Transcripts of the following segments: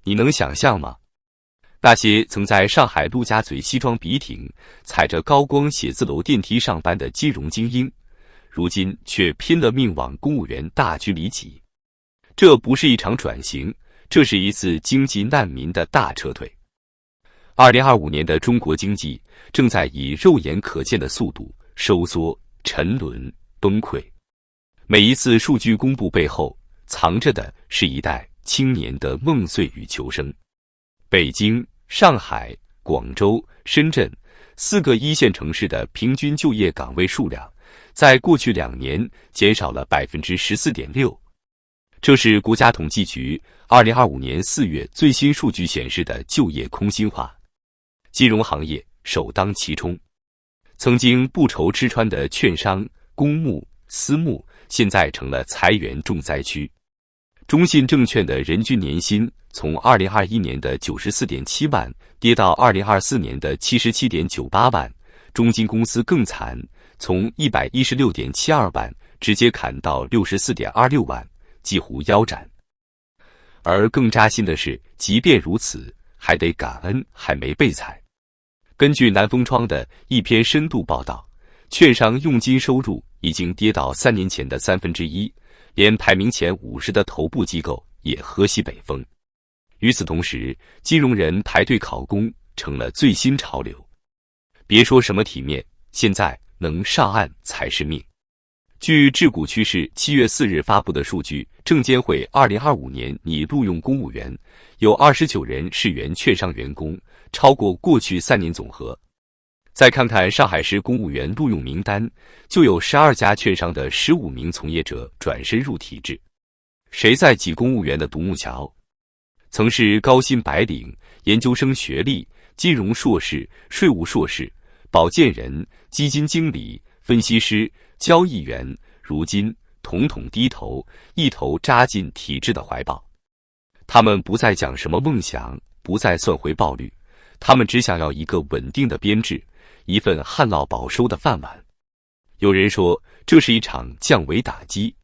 你能想象吗？那些曾在上海陆家嘴西装笔挺，踩着高光写字楼电梯上班的金融精英，如今却拼了命往公务员大军里挤。这不是一场转型，这是一次经济难民的大撤退。2025年的中国经济正在以肉眼可见的速度收缩、沉沦、崩溃。每一次数据公布背后，藏着的是一代青年的梦碎与求生。北京、上海、广州、深圳4个一线城市的平均就业岗位数量，在过去2年减少了 14.6%。这是国家统计局2025年4月最新数据显示的就业空心化。金融行业首当其冲，曾经不愁吃穿的券商、公募、私募，现在成了裁员重灾区。中信证券的人均年薪从2021年的 94.7 万跌到2024年的 77.98 万，中金公司更惨，从 116.72 万直接砍到 64.26 万，几乎腰斩。而更扎心的是，即便如此，还得感恩还没被裁。根据南风窗的一篇深度报道，券商佣金收入已经跌到3年前的1/3，连排名前50的头部机构也喝西北风。与此同时，金融人排队考公成了最新潮流。别说什么体面，现在能上岸才是命。据智股趋势7月4日发布的数据，证监会2025年拟录用公务员，有29人是原券商员工，超过过去3年总和。再看看上海市公务员录用名单，就有12家券商的15名从业者转身入体制。谁在挤公务员的独木桥？曾是高薪白领、研究生学历、金融硕士、税务硕士、保荐人、基金经理、分析师、交易员，如今统统低头，一头扎进体制的怀抱。他们不再讲什么梦想，不再算回报率，他们只想要一个稳定的编制，一份旱涝保收的饭碗。有人说这是一场降维打击，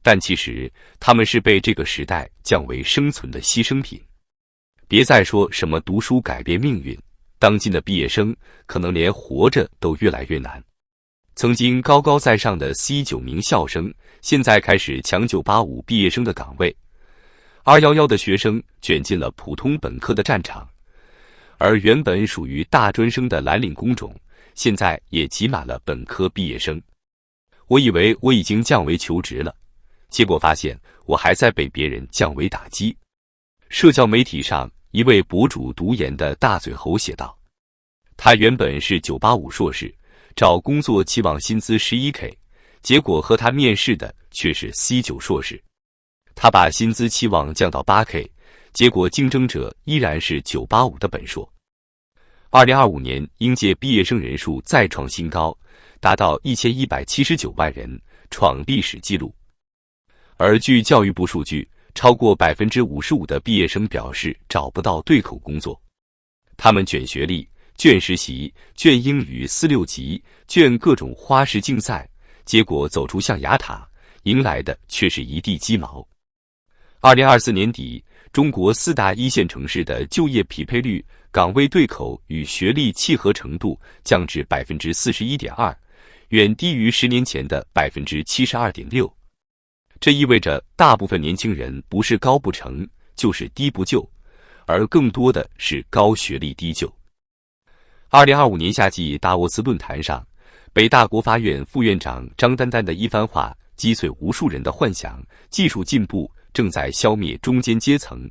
但其实他们是被这个时代降为生存的牺牲品。别再说什么读书改变命运，当今的毕业生可能连活着都越来越难。曾经高高在上的419名校生，现在开始抢985毕业生的岗位。211的学生卷进了普通本科的战场，而原本属于大专生的蓝领工种，现在也挤满了本科毕业生。我以为我已经降维求职了，结果发现我还在被别人降维打击。社交媒体上一位博主读研的大嘴猴写道，他原本是985硕士，找工作期望薪资 11K， 结果和他面试的却是 C9 硕士。他把薪资期望降到 8K， 结果竞争者依然是985的本硕。2025年应届毕业生人数再创新高，达到1179万人，创历史纪录。而据教育部数据，超过 55% 的毕业生表示找不到对口工作。他们卷学历、卷实习、卷英语4-6级、卷各种花式竞赛，结果走出象牙塔，迎来的却是一地鸡毛。2024年底，中国4大一线城市的就业匹配率、岗位对口与学历契合程度降至 41.2%， 远低于10年前的 72.6%。这意味着大部分年轻人不是高不成，就是低不就，而更多的是高学历低就。2025年夏季达沃斯论坛上，北大国发院副院长张丹丹的一番话击碎无数人的幻想，技术进步正在消灭中间阶层，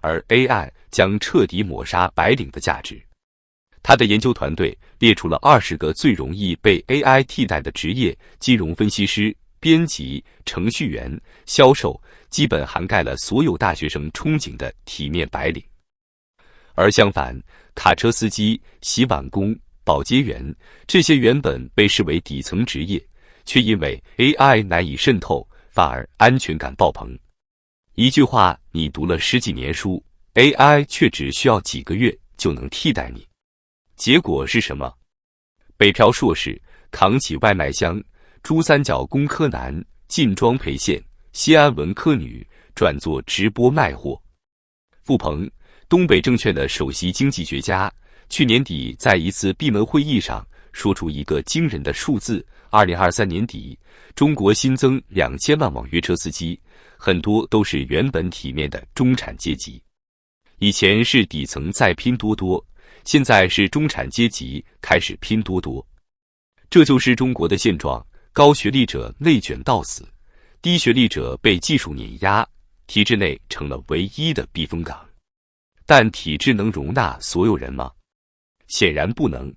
而 AI 将彻底抹杀白领的价值。他的研究团队列出了20个最容易被 AI 替代的职业，金融分析师、编辑、程序员、销售，基本涵盖了所有大学生憧憬的体面白领。而相反，卡车司机、洗碗工、保洁员，这些原本被视为底层职业，却因为 AI 难以渗透，反而安全感爆棚。一句话，你读了10几年书， AI 却只需要几个月就能替代你。结果是什么？北漂硕士扛起外卖箱，珠三角工科男进装配线，西安文科女转做直播卖货。傅鹏，东北证券的首席经济学家，去年底在一次闭门会议上说出一个惊人的数字：2023年底，中国新增2000万网约车司机，很多都是原本体面的中产阶级。以前是底层在拼多多，现在是中产阶级开始拼多多。这就是中国的现状，高学历者内卷到死，低学历者被技术碾压，体制内成了唯一的避风港。但体制能容纳所有人吗？显然不能。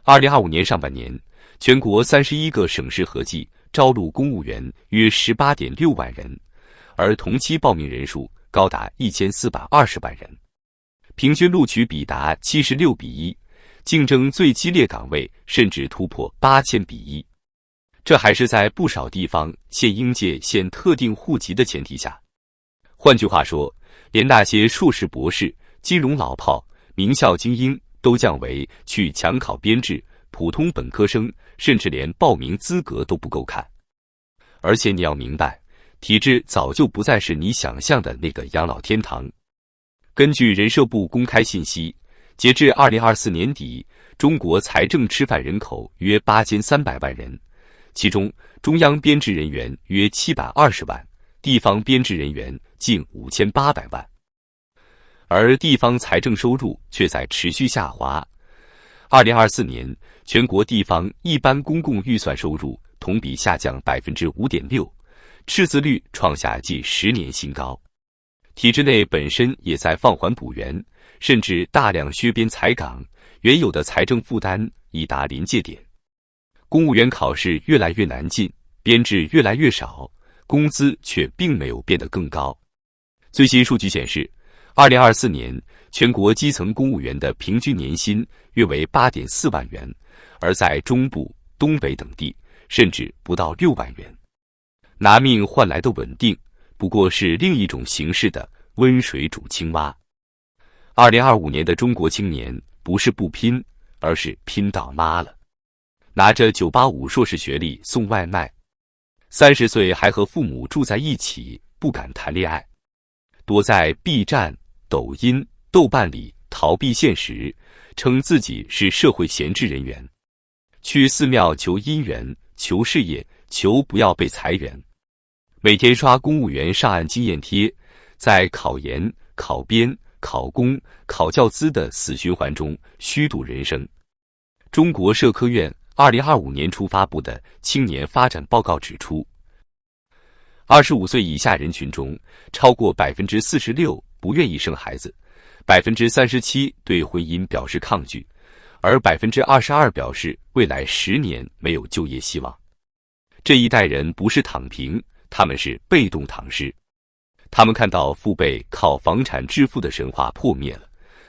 2025年上半年，全国31个省市合计招录公务员约18.6万人，而同期报名人数高达1420万人，平均录取比达76:1，竞争最激烈岗位甚至突破8000:1。这还是在不少地方县应届限特定户籍的前提下。换句话说，连那些硕士博士、金融老炮、名校精英都降为去抢考编制，普通本科生甚至连报名资格都不够看。而且你要明白，体制早就不再是你想象的那个养老天堂。根据人社部公开信息，截至2024年底，中国财政吃饭人口约8300万人，其中中央编制人员约720万，地方编制人员近5800万。而地方财政收入却在持续下滑。2024年，全国地方一般公共预算收入同比下降 5.6%， 赤字率创下近10年新高。体制内本身也在放缓补员，甚至大量削编裁岗，原有的财政负担已达临界点。公务员考试越来越难进，编制越来越少，工资却并没有变得更高。最新数据显示，2024年全国基层公务员的平均年薪约为 8.4 万元，而在中部、东北等地甚至不到6万元。拿命换来的稳定，不过是另一种形式的温水煮青蛙。2025年的中国青年不是不拼，而是拼到妈了。拿着985硕士学历送外卖，30岁还和父母住在一起，不敢谈恋爱，躲在 B 站、抖音、豆瓣里逃避现实，称自己是社会闲置人员，去寺庙求姻缘、求事业、求不要被裁员，每天刷公务员上岸经验贴，在考研、考编、考公、考教资的死循环中虚度人生。中国社科院2025年初发布的青年发展报告指出，25岁以下人群中，超过 46% 不愿意生孩子， 37% 对婚姻表示抗拒，而 22% 表示未来10年没有就业希望。这一代人不是躺平，他们是被动躺尸。他们看到父辈靠房产致富的神话破灭了，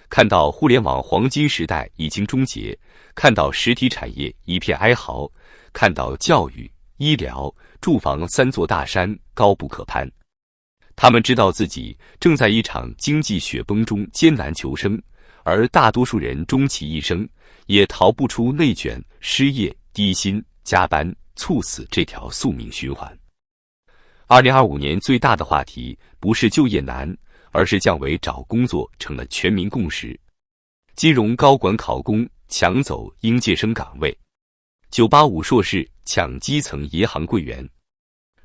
看到互联网黄金时代已经终结，看到实体产业一片哀嚎，看到教育、医疗、住房3座大山高不可攀。他们知道自己正在一场经济雪崩中艰难求生，而大多数人终其一生也逃不出内卷、失业、低薪、加班、猝死这条宿命循环。2025年最大的话题不是就业难，而是降维找工作成了全民共识。金融高管考公抢走应届生岗位，985硕士抢基层银行柜员，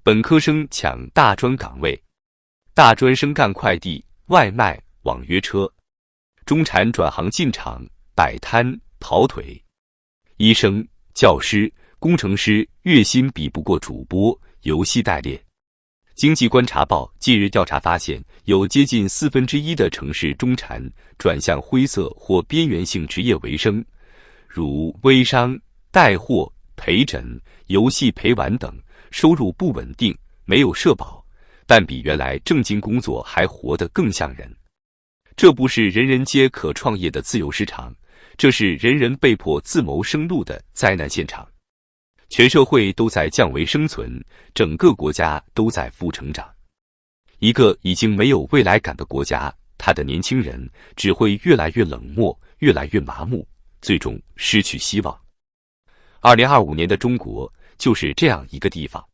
本科生抢大专岗位，大专生干快递、外卖、网约车，中产转行进厂摆摊跑腿，医生、教师、工程师月薪比不过主播、游戏代练。经济观察报近日调查发现，有接近1/4的城市中产转向灰色或边缘性职业为生，如微商、带货、陪诊、游戏陪玩等，收入不稳定，没有社保，但比原来正经工作还活得更像人。这不是人人皆可创业的自由市场，这是人人被迫自谋生路的灾难现场。全社会都在降维生存，整个国家都在负成长。一个已经没有未来感的国家，他的年轻人只会越来越冷漠，越来越麻木，最终失去希望。2025年的中国就是这样一个地方，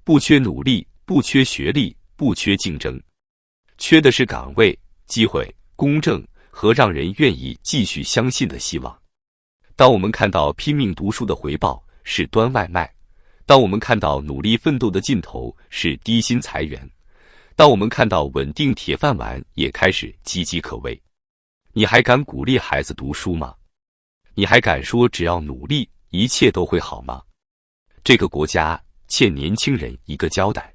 不缺努力，不缺学历，不缺竞争，缺的是岗位，机会、公正和让人愿意继续相信的希望。当我们看到拼命读书的回报是端外卖，当我们看到努力奋斗的尽头是低薪裁员，当我们看到稳定铁饭碗也开始岌岌可危，你还敢鼓励孩子读书吗？你还敢说只要努力，一切都会好吗？这个国家欠年轻人一个交代。